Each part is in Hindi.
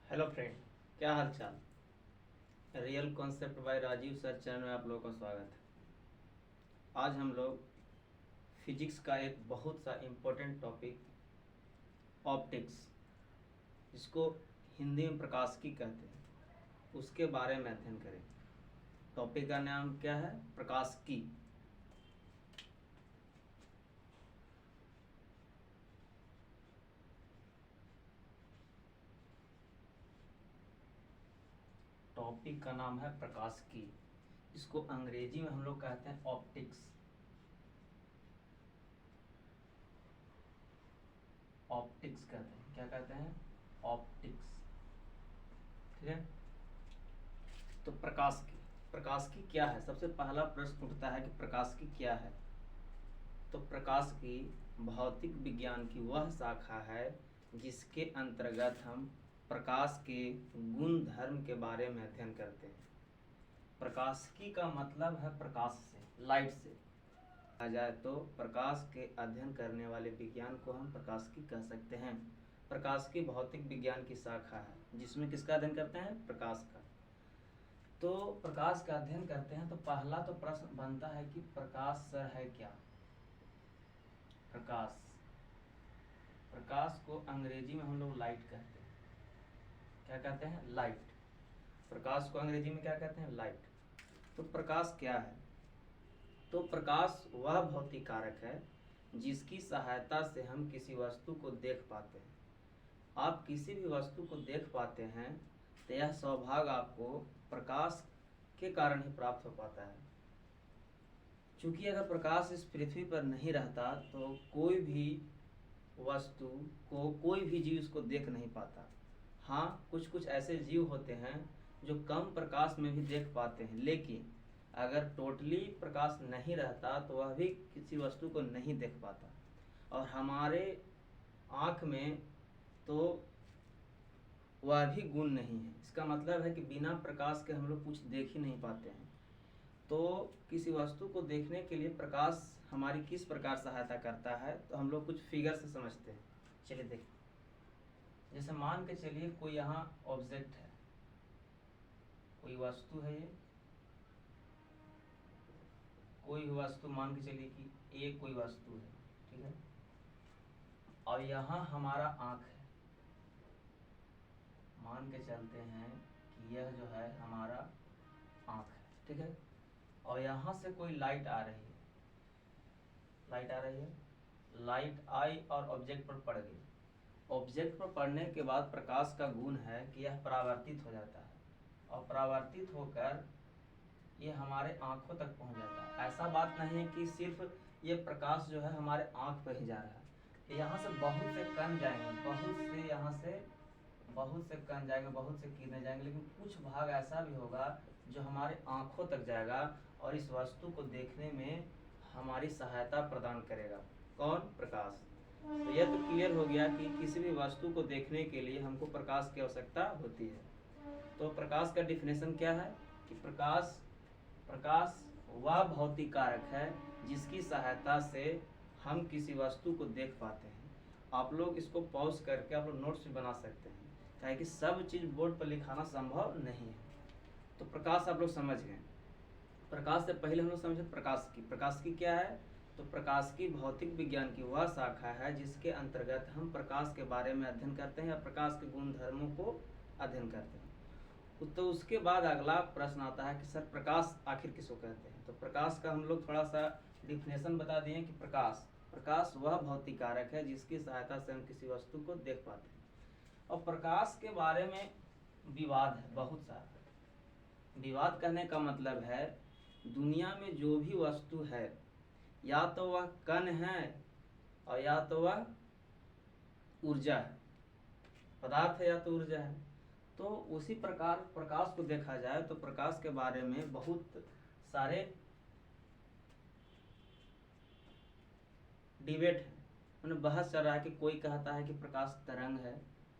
हेलो फ्रेंड, क्या हाल चाल। Real concept by Rajiv sir channel में आप लोगों का स्वागत है। आज हम लोग फिजिक्स का एक बहुत सा इम्पोर्टेंट टॉपिक ऑप्टिक्स, जिसको हिंदी में प्रकाशिकी कहते हैं, उसके बारे में अध्ययन करें। टॉपिक का नाम क्या है? प्रकाशिकी। टॉपिक का नाम है प्रकाशिकी, इसको अंग्रेजी में हम लोग कहते हैं ऑप्टिक्स। ऑप्टिक्स कहते हैं, क्या कहते हैं? ऑप्टिक्स। ठीक है। तो प्रकाशिकी, प्रकाशिकी क्या है? सबसे पहला प्रश्न उठता है कि प्रकाशिकी क्या है। तो प्रकाशिकी भौतिक विज्ञान की वह शाखा है जिसके अंतर्गत हम प्रकाश के गुण धर्म के बारे में अध्ययन करते हैं। प्रकाशिकी का मतलब है प्रकाश से, लाइट से। आ जाए तो प्रकाश के अध्ययन करने वाले विज्ञान को हम प्रकाशिकी कह सकते हैं। प्रकाशिकी भौतिक विज्ञान की शाखा है जिसमें किसका अध्ययन करते हैं? प्रकाश का। तो प्रकाश का अध्ययन करते हैं तो पहला तो प्रश्न बनता है कि प्रकाश सर है क्या? प्रकाश, प्रकाश को अंग्रेजी में हम लोग लाइट कहते हैं। क्या कहते हैं? लाइट। प्रकाश को अंग्रेजी में क्या कहते हैं? लाइट। तो प्रकाश क्या है? तो प्रकाश वह भौतिक कारक है जिसकी सहायता से हम किसी वस्तु को देख पाते हैं। आप किसी भी वस्तु को देख पाते हैं तो यह सौभाग्य आपको प्रकाश के कारण ही प्राप्त हो पाता है। चूंकि अगर प्रकाश इस पृथ्वी पर नहीं रहता तो कोई भी वस्तु को, कोई भी जीव उसको देख नहीं पाता। हाँ, कुछ कुछ ऐसे जीव होते हैं जो कम प्रकाश में भी देख पाते हैं, लेकिन अगर टोटली प्रकाश नहीं रहता तो वह भी किसी वस्तु को नहीं देख पाता। और हमारे आँख में तो वह भी गुण नहीं है। इसका मतलब है कि बिना प्रकाश के हम लोग कुछ देख ही नहीं पाते हैं। तो किसी वस्तु को देखने के लिए प्रकाश हमारी किस प्रकार सहायता करता है, तो हम लोग कुछ फिगर से समझते हैं। चलिए देखें। जैसे मान के चलिए कोई यहाँ ऑब्जेक्ट है, कोई वस्तु है, ये कोई वस्तु मान के चलिए कि एक कोई वस्तु है, ठीक है। और यहाँ हमारा आँख है। मान के चलते हैं कि यह जो है हमारा आँख है, ठीक है। और यहाँ से कोई लाइट आ रही है, लाइट आ रही है, लाइट आई और ऑब्जेक्ट पर पड़ गई। ऑब्जेक्ट पर पड़ने के बाद प्रकाश का गुण है कि यह परावर्तित हो जाता है, और परावर्तित होकर ये हमारे आँखों तक पहुँच जाता है। ऐसा बात नहीं है कि सिर्फ ये प्रकाश जो है हमारे आँख पर ही जा रहा है। यहाँ से बहुत से कण जाएंगे, बहुत से यहाँ से बहुत से कण जाएंगे, बहुत से किरणें जाएंगे, लेकिन कुछ भाग ऐसा भी होगा जो हमारे आँखों तक जाएगा और इस वस्तु को देखने में हमारी सहायता प्रदान करेगा। कौन? प्रकाश। तो यह तो क्लियर हो गया कि किसी भी वस्तु को देखने के लिए हमको प्रकाश की आवश्यकता होती है। तो प्रकाश का डिफिनेशन क्या है कि प्रकाश, प्रकाश वह भौतिक कारक है जिसकी सहायता से हम किसी वस्तु को देख पाते हैं। आप लोग इसको पॉज करके आप लोग नोट्स भी बना सकते हैं, काहे कि सब चीज़ बोर्ड पर लिखाना संभव नहीं है। तो प्रकाश आप लोग समझ गए। प्रकाश से पहले हम लोग समझे प्रकाश की। प्रकाश की क्या है? तो प्रकाश की भौतिक विज्ञान की वह शाखा है जिसके अंतर्गत हम प्रकाश के बारे में अध्ययन करते हैं या प्रकाश के गुण धर्मों को अध्ययन करते हैं। तो उसके बाद अगला प्रश्न आता है कि सर प्रकाश आखिर किसको कहते हैं? तो प्रकाश का हम लोग थोड़ा सा डिफिनेशन बता दिए कि प्रकाश, प्रकाश वह भौतिक कारक है जिसकी सहायता से हम किसी वस्तु को देख पाते हैं। और प्रकाश के बारे में विवाद है बहुत सारा। विवाद कहने का मतलब है दुनिया में जो भी वस्तु है या तो वह कण है और या तो वह ऊर्जा है, पदार्थ है या तो ऊर्जा है। तो उसी प्रकार प्रकाश को देखा जाए तो प्रकाश के बारे में बहुत सारे डिबेट है, उन्हें बहस चल रहा है कि कोई कहता है कि प्रकाश तरंग है,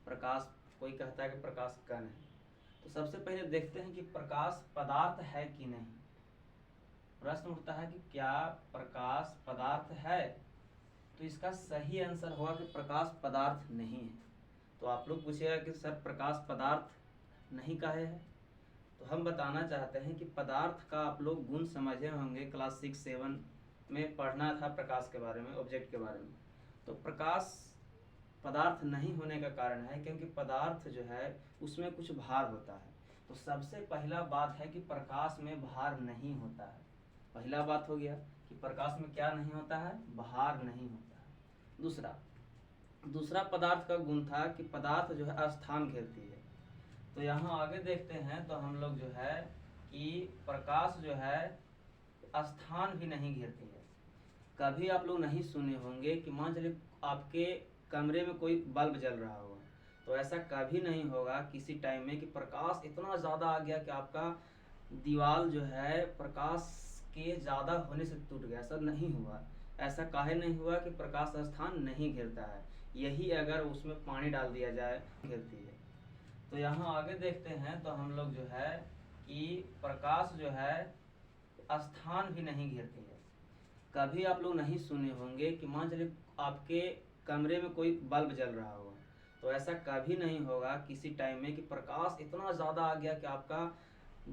प्रकाश, कोई कहता है कि प्रकाश कण है। तो सबसे पहले देखते हैं कि प्रकाश पदार्थ है कि नहीं। प्रश्न उठता है कि क्या प्रकाश पदार्थ है? तो इसका सही आंसर होगा कि प्रकाश पदार्थ नहीं है। तो आप लोग पूछेगा कि सर प्रकाश पदार्थ नहीं काहे है, तो हम बताना चाहते हैं कि पदार्थ का आप लोग गुण समझे होंगे, क्लास 6-7 में पढ़ना था प्रकाश के बारे में, ऑब्जेक्ट के बारे में। तो प्रकाश पदार्थ नहीं होने का कारण है क्योंकि पदार्थ जो है उसमें कुछ भार होता है। तो सबसे पहला बात है कि प्रकाश में भार नहीं होता है। पहला बात हो गया कि प्रकाश में क्या नहीं होता है, भार नहीं होता है। दूसरा पदार्थ का गुण था कि पदार्थ जो है स्थान घेरती है। तो यहाँ आगे देखते हैं तो हम लोग जो है कि प्रकाश जो है स्थान भी नहीं घेरती है। कभी आप लोग नहीं सुने होंगे कि मान चलिए आपके कमरे में कोई बल्ब जल रहा होगा, तो ऐसा कभी नहीं होगा किसी टाइम में कि प्रकाश इतना ज़्यादा आ गया कि आपका दीवार जो है प्रकाश के ज़्यादा होने से टूट गया। ऐसा नहीं हुआ। ऐसा काहे नहीं हुआ कि प्रकाश स्थान नहीं घेरता है, यही अगर उसमें पानी डाल दिया जाए घेरती है। तो यहाँ आगे देखते हैं तो हम लोग जो है कि प्रकाश जो है स्थान भी नहीं घेरती है। कभी आप लोग नहीं सुने होंगे कि मान चलिए आपके कमरे में कोई बल्ब जल रहा होगा, तो ऐसा कभी नहीं होगा किसी टाइम में कि प्रकाश इतना ज़्यादा आ गया कि आपका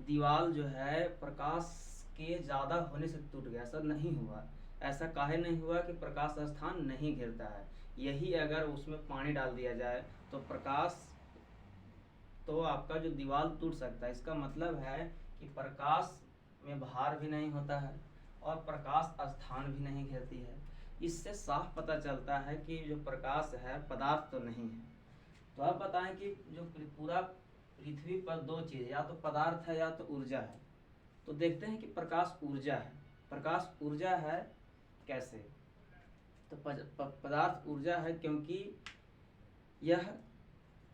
दीवार जो है प्रकाश के ज़्यादा होने से टूट गया। ऐसा नहीं हुआ। ऐसा काहे नहीं हुआ कि प्रकाश स्थान नहीं घेरता है, यही अगर उसमें पानी डाल दिया जाए तो प्रकाश तो आपका जो दीवार टूट सकता है। इसका मतलब है कि प्रकाश में भार भी नहीं होता है और प्रकाश स्थान भी नहीं घेरती है। इससे साफ पता चलता है कि जो प्रकाश है पदार्थ तो नहीं है। तो आप बताएं कि जो पूरा पृथ्वी पर दो चीज़, या तो पदार्थ है या तो ऊर्जा है। तो देखते हैं कि प्रकाश ऊर्जा है। प्रकाश ऊर्जा है कैसे? तो पदार्थ ऊर्जा है क्योंकि यह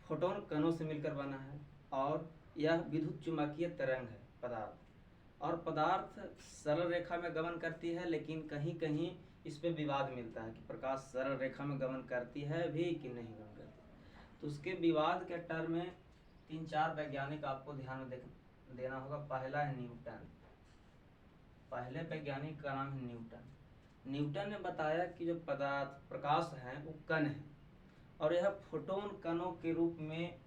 फोटोन कणों से मिलकर बना है और यह विद्युत चुम्बकीय तरंग है पदार्थ। और पदार्थ सरल रेखा में गमन करती है, लेकिन कहीं कहीं इस पे विवाद मिलता है कि प्रकाश सरल रेखा में गमन करती है भी कि नहीं गमन करती। तो उसके विवाद के टर्म में 3-4 वैज्ञानिक आपको ध्यान में देना होगा। पहला है न्यूटन। पहले वैज्ञानिक का नाम है न्यूटन। न्यूटन ने बताया कि जो पदार्थ प्रकाश है वो कण है और यह फोटोन कणों के रूप में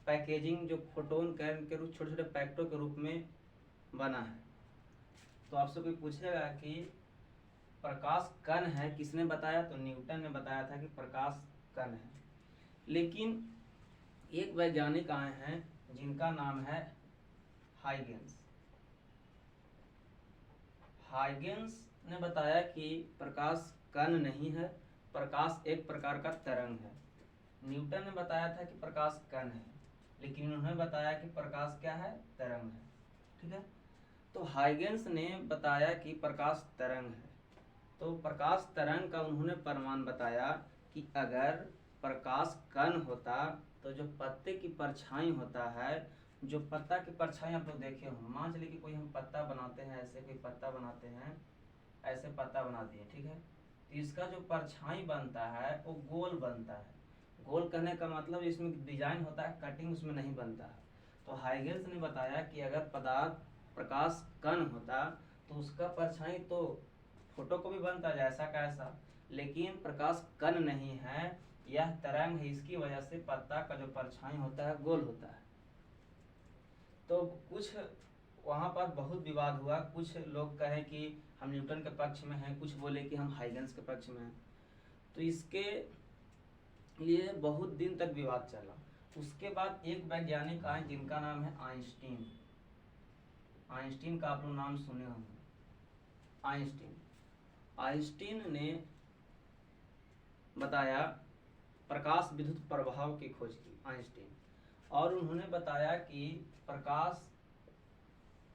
पैकेजिंग, जो फोटोन कण के रूप छोटे छोटे पैकेटों के रूप में बना है। तो आपसे कोई पूछेगा कि प्रकाश कण है, किसने बताया? तो न्यूटन ने बताया था कि प्रकाश कण है। लेकिन एक वैज्ञानिक आए हैं जिनका नाम है हाइगेंस। हाइगेंस ने बताया कि प्रकाश कण नहीं है, प्रकाश एक प्रकार का तरंग है। न्यूटन ने बताया था कि प्रकाश कण है, लेकिन उन्होंने बताया कि प्रकाश क्या है? तरंग है। ठीक है। तो हाइगेंस ने बताया कि प्रकाश तरंग है। तो प्रकाश तरंग का उन्होंने प्रमाण बताया कि अगर प्रकाश कण होता तो जो पत्ते की परछाई होता है, जो पत्ता की परछाई आप लोग देखे होंगे, मान चलिए कि कोई हम पत्ता बनाते हैं, ऐसे कोई पत्ता बनाते हैं, ऐसे पत्ता बना दिए, ठीक है। तो इसका जो परछाई बनता है वो गोल बनता है। गोल कहने का मतलब इसमें डिजाइन होता है, कटिंग उसमें नहीं बनता है। तो हाइगेंस ने बताया कि अगर पदार्थ प्रकाश कण होता तो उसका परछाई तो फोटो को भी बनता जैसा का ऐसा, लेकिन प्रकाश कण नहीं है, यह तरंग है। इसकी वजह से पत्ता का जो परछाई होता है गोल होता है। तो कुछ वहाँ पर बहुत विवाद हुआ। कुछ लोग कहे कि हम न्यूटन के पक्ष में हैं, कुछ बोले कि हम हाइगेंस के पक्ष में हैं। तो इसके लिए बहुत दिन तक विवाद चला। उसके बाद एक वैज्ञानिक आए जिनका नाम है आइंस्टीन। आइंस्टीन का आप लोग नाम सुने होंगे। आइंस्टीन ने बताया, प्रकाश विद्युत प्रभाव की खोज की आइंस्टीन, और उन्होंने बताया कि प्रकाश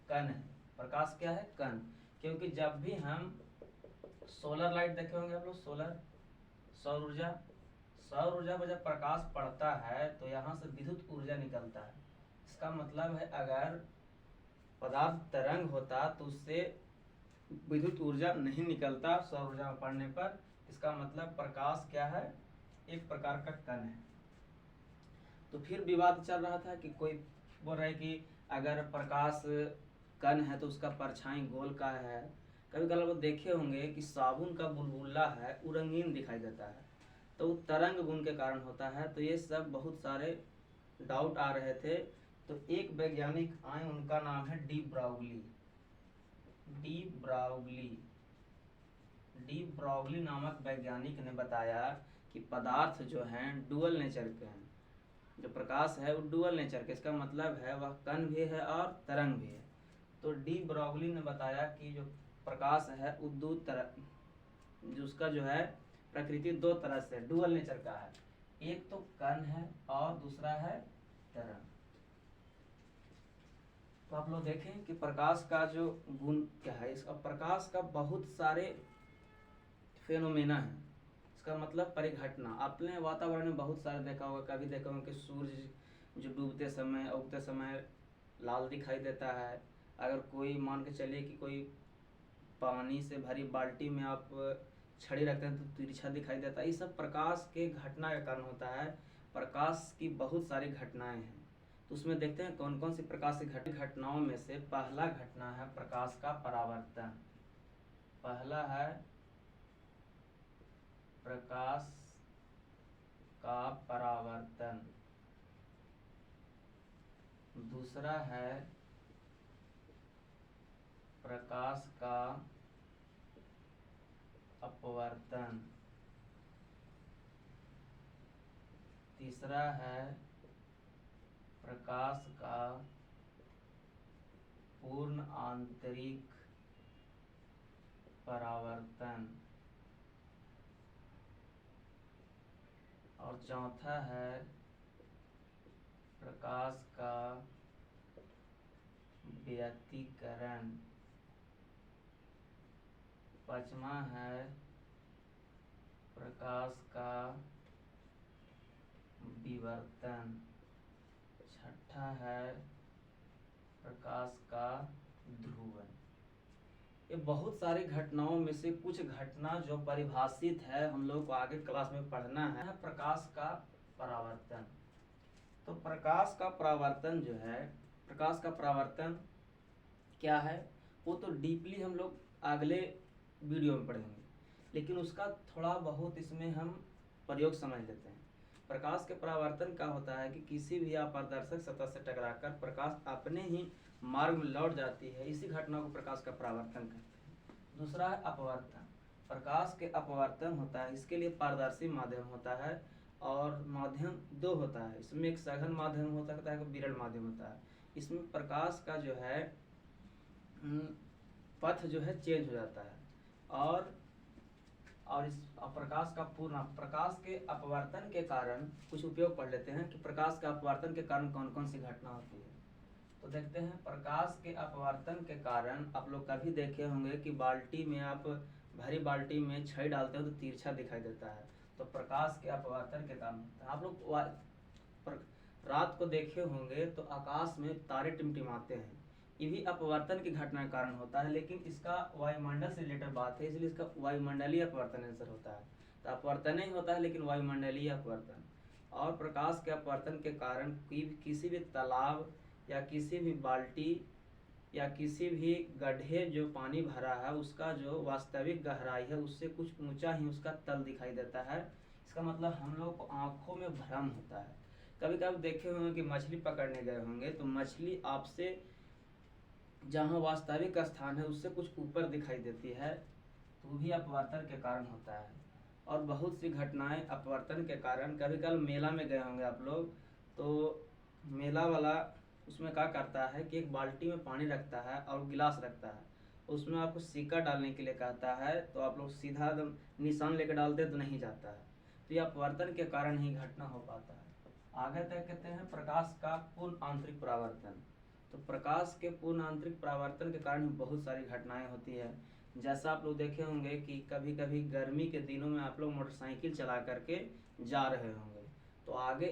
कण है। प्रकाश क्या है? कण। क्योंकि जब भी हम सोलर लाइट देखे होंगे आप लोग, सौर ऊर्जा पर जब प्रकाश पड़ता है तो यहाँ से विद्युत ऊर्जा निकलता है। इसका मतलब है अगर पदार्थ तरंग होता तो उससे विद्युत ऊर्जा नहीं निकलता सौर ऊर्जा में पड़ने पर। इसका मतलब प्रकाश क्या है? एक प्रकार का कण है। तो फिर विवाद चल रहा था कि कोई बोल रहा है कि अगर प्रकाश कण है तो उसका परछाई गोल का है। कभी कभी आप देखे होंगे कि साबुन का बुलबुला है वो रंगीन दिखाई देता है, तो तरंग गुण के कारण होता है। तो ये सब बहुत सारे डाउट आ रहे थे। तो एक वैज्ञानिक आए, उनका नाम है डी ब्राउगली। डी ब्राउगली नामक वैज्ञानिक ने बताया कि पदार्थ जो हैं डुअल नेचर के हैं। जो प्रकाश है वो डुअल नेचर के, इसका मतलब है वह कण भी है और तरंग भी है। तो डी ब्राउगली ने बताया कि जो प्रकाश है वो दो तरह, जो उसका जो है प्रकृति दो तरह से डुअल नेचर का है। एक तो कण है और दूसरा है तरंग। तो आप लोग देखें कि प्रकाश का जो गुण क्या है, इसका प्रकाश का बहुत सारे फेनोमेना है। इसका मतलब परिघटना। आपने वातावरण में बहुत सारे देखा होगा, कभी देखा होगा कि सूर्य जो डूबते समय उगते समय लाल दिखाई देता है। अगर कोई मान के चलिए कि कोई पानी से भरी बाल्टी में आप छड़ी रखते हैं तो तिरछा दिखाई देता है। ये सब प्रकाश के घटना के कारण होता है। प्रकाश की बहुत सारी घटनाएं हैं, तो उसमें देखते हैं कौन कौन सी प्रकाश की घटनाओं में से पहला घटना है प्रकाश का परावर्तन। पहला है प्रकाश का परावर्तन। दूसरा है प्रकाश का अपवर्तन। तीसरा है प्रकाश का पूर्ण आंतरिक परावर्तन। और चौथा है प्रकाश का व्यतिकरण। पांचवा है प्रकाश का विवर्तन। छठा है प्रकाश का ध्रुवन। ये बहुत सारी घटनाओं में से कुछ घटना जो परिभाषित है, हम लोग को आगे क्लास में पढ़ना है। प्रकाश का परावर्तन। तो प्रकाश का परावर्तन जो है, प्रकाश का परावर्तन क्या है वो तो डीपली हम लोग अगले वीडियो में पढ़ेंगे, लेकिन उसका थोड़ा बहुत इसमें हम प्रयोग समझ लेते हैं। प्रकाश के परावर्तन का होता है कि किसी भी अपारदर्शक सतह से टकराकर प्रकाश अपने ही मार्ग में लौट जाती है, इसी घटना को प्रकाश का परावर्तन कहते हैं। दूसरा है अपवर्तन। प्रकाश के अपवर्तन होता है, इसके लिए पारदर्शी माध्यम होता है और माध्यम दो होता है। इसमें एक सघन माध्यम हो सकता है, एक विरल माध्यम होता है। इसमें प्रकाश का जो है पथ जो है चेंज हो जाता है। और इस प्रकाश का पूर्ण प्रकाश के अपवर्तन के कारण कुछ उपयोग पढ़ लेते हैं कि प्रकाश के अपवर्तन के कारण कौन कौन सी घटना होती है। तो देखते हैं, प्रकाश के अपवर्तन के कारण आप लोग कभी देखे होंगे कि बाल्टी में आप भरी बाल्टी में छड़ी डालते हो तो तिरछा दिखाई देता है, तो प्रकाश के अपवर्तन के कारण होता है। आप लोग रात को देखे होंगे तो आकाश में तारे टिमटिमाते हैं, ये भी अपवर्तन की घटना के कारण होता है, लेकिन इसका वायुमंडल से रिलेटेड बात है, इसलिए इसका वायुमंडलीय अपवर्तन आंसर होता है। तो अपवर्तन ही होता है लेकिन वायुमंडलीय अपवर्तन। और प्रकाश के अपवर्तन के कारण किसी भी तालाब या किसी भी बाल्टी या किसी भी गड्ढे जो पानी भरा है उसका जो वास्तविक गहराई है उससे कुछ ऊंचा ही उसका तल दिखाई देता है। इसका मतलब हम लोग को आंखों में भ्रम होता है। कभी कभी देखे होंगे कि मछली पकड़ने गए होंगे तो मछली आपसे जहाँ वास्तविक स्थान है उससे कुछ ऊपर दिखाई देती है, तो भी अपवर्तन के कारण होता है। और बहुत सी घटनाएं अपवर्तन के कारण, कभी कभी मेला में गए होंगे आप लोग, तो मेला वाला उसमें क्या करता है कि एक बाल्टी में पानी रखता है और गिलास रखता है, उसमें आपको सिक्का डालने के लिए कहता है, तो आप लोग सीधा एकदम निशान लेकर डालते तो नहीं जाता है। तो यह अपवर्तन के कारण ही घटना हो पाता है। आगे तक कहते हैं प्रकाश का पूर्ण आंतरिक परावर्तन। तो प्रकाश के पूर्ण आंतरिक परावर्तन के कारण बहुत सारी घटनाएं होती है। जैसा आप लोग देखे होंगे कि कभी कभी गर्मी के दिनों में आप लोग मोटरसाइकिल चला करके जा रहे होंगे, तो आगे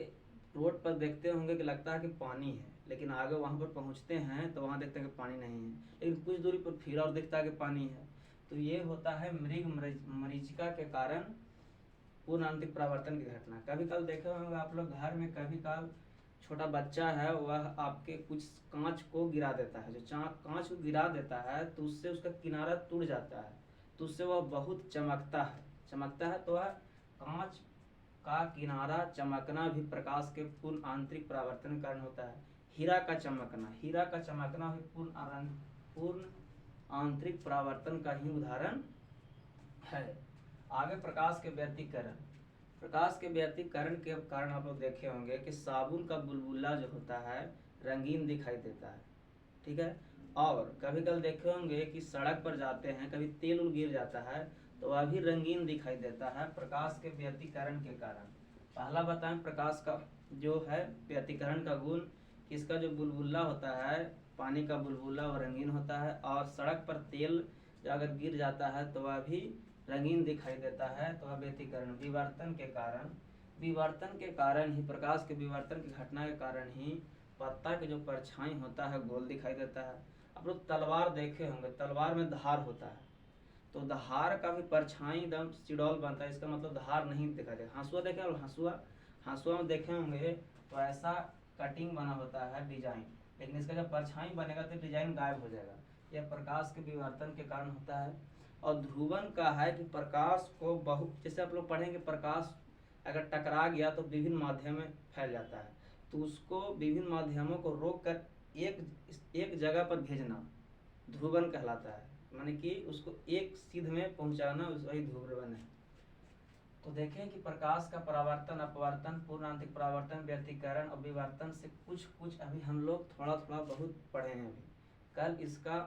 रोड पर देखते होंगे कि लगता है कि पानी है, लेकिन आगे वहाँ पर पहुँचते हैं तो वहाँ देखते हैं कि पानी नहीं है, लेकिन कुछ दूरी पर फिर और दिखता है कि पानी है। तो ये होता है मृग मरीचिका के कारण पूर्ण आंतरिक परावर्तन की घटना। कभी कल देखे होंगे आप लोग घर में, कभी कल छोटा बच्चा है वह आपके कुछ कांच को गिरा देता है, जो कांच को गिरा देता है तो उससे उसका किनारा टूट जाता है, तो उससे वह बहुत चमकता है तो वह कांच का किनारा चमकना भी प्रकाश के पूर्ण आंतरिक परावर्तन कारण होता है। हीरा का चमकना भी पूर्ण आंतरिक परावर्तन का ही उदाहरण है। आगे प्रकाश के व्यतिकरण के कारण आप लोग देखे होंगे कि साबुन का बुलबुला जो होता है रंगीन दिखाई देता है, ठीक है। और कभी कभी देखे होंगे कि सड़क पर जाते हैं, कभी तेल उल गिर जाता है तो वह भी रंगीन दिखाई देता है प्रकाश के व्यतिकरण के कारण। पहला बताएं प्रकाश का जो है व्यतिकरण का गुण, किसका जो बुलबुला होता है, पानी का बुलबुला वो रंगीन होता है, और सड़क पर तेल अगर गिर जाता है तो वह भी रंगीन दिखाई देता है। तो वह व्यतिकरण विवर्तन के कारण ही, प्रकाश के विवर्तन की घटना के कारण ही पत्ता के जो परछाई होता है गोल दिखाई देता है। आप लोग तलवार देखे होंगे, तलवार में धार होता है, तो धार का भी परछाई एकदम सिडौल बनता है, इसका मतलब धार नहीं दिखाई देगा। हंसुआ देखे और हंसुआ में देखे होंगे तो ऐसा कटिंग बना होता है डिजाइन, लेकिन इसका जब परछाई बनेगा तो डिजाइन गायब हो जाएगा। यह प्रकाश के विवर्तन के कारण होता है। और ध्रुवन का है कि प्रकाश को जैसे आप लोग पढ़ेंगे, प्रकाश अगर टकरा गया तो विभिन्न माध्यम में फैल जाता है, तो उसको विभिन्न माध्यमों को रोक कर एक जगह पर भेजना ध्रुवन कहलाता है, माने कि उसको एक सीध में पहुंचाना, वही ध्रुवन है। तो देखें कि प्रकाश का परावर्तन, अपवर्तन, पूर्ण आंतरिक परावर्तन, व्यतिकरण और विवर्तन से कुछ अभी हम लोग थोड़ा बहुत पढ़े हैं। अभी कल इसका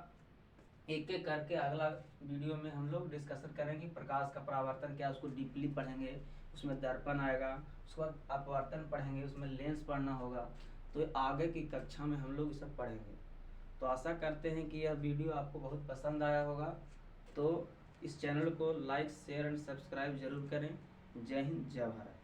एक एक करके अगला वीडियो में हम लोग डिस्कशन करेंगे। प्रकाश का परावर्तन क्या, उसको डीपली पढ़ेंगे, उसमें दर्पण आएगा, उसके बाद अपवर्तन पढ़ेंगे, उसमें लेंस पढ़ना होगा। तो आगे की कक्षा में हम लोग ये सब पढ़ेंगे। तो आशा करते हैं कि यह वीडियो आपको बहुत पसंद आया होगा। तो इस चैनल को लाइक, शेयर एंड सब्सक्राइब जरूर करें। जय हिंद, जय भारत।